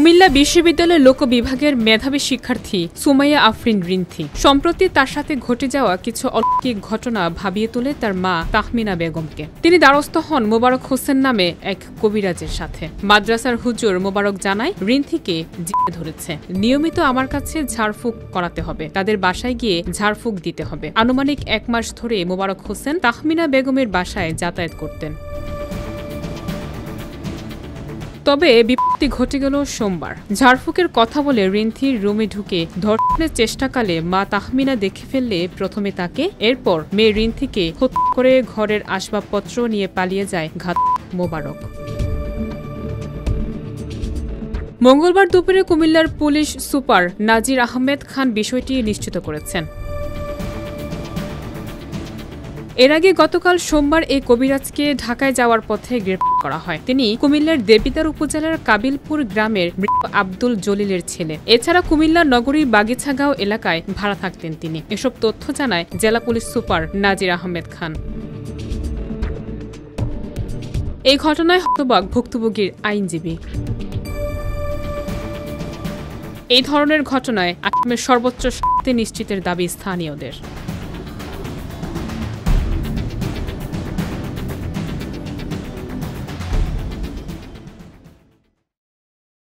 কুমিল্লা বিশ্ববিদ্যালয়ের লোক বিভাগের মেধাবী শিক্ষার্থী সুমাইয়া আফরিন রিন্থি সম্প্রতি তার সাথে ঘটে যাওয়া কিছু অলৌকিক ঘটনা ভাবিয়ে তোলে তার মা তাহমিনা বেগমকে। তিনি দ্বারস্থ হন মোবারক হোসেন নামে এক কবিরাজের সাথে। মাদ্রাসার হুজুর মোবারক জানায়, রিন্থিকে জিতে ধরেছে, নিয়মিত আমার কাছে ঝাড়ফুঁক করাতে হবে, তাদের বাসায় গিয়ে ঝাড়ফুঁক দিতে হবে। আনুমানিক 1 মাস ধরে মোবারক হোসেন তাহমিনা বেগমের বাসায় যাতায়াত করতেন। তবে বিপত্তি ঘটে গেল সোমবার। ঝাড়ফুঁকের কথা বলে রিন্থির রুমে ঢুকে ধর্ষণের চেষ্টাকালে মা তাহমিনা দেখে ফেললে প্রথমে তাকে, এরপর মেয়ে রিন্থিকে হত্যা করে ঘরের আসবাবপত্র নিয়ে পালিয়ে যায় ঘাতক মোবারক। মঙ্গলবার দুপুরে কুমিল্লার পুলিশ সুপার নাজির আহমেদ খান বিষয়টি নিশ্চিত করেছেন। এর আগে গতকাল সোমবার এই কবিরাজকে ঢাকায় যাওয়ার পথে গ্রেপ্তার করা হয়। তিনি কুমিল্লার দেবিদ্বার উপজেলার কাবিলপুর গ্রামের মৃত আব্দুল জলিলের ছেলে। এছাড়া কুমিল্লার নগরীর বাগিচাগাঁও এলাকায় ভাড়া থাকতেন তিনি। এসব তথ্য জানায় জেলা পুলিশ সুপার নাজির আহমেদ খান। এই ঘটনায় হতবাক ভুক্তভোগীর আইনজীবী। এই ধরনের ঘটনায় আসামের সর্বোচ্চ শাস্তি নিশ্চিতের দাবি স্থানীয়দের।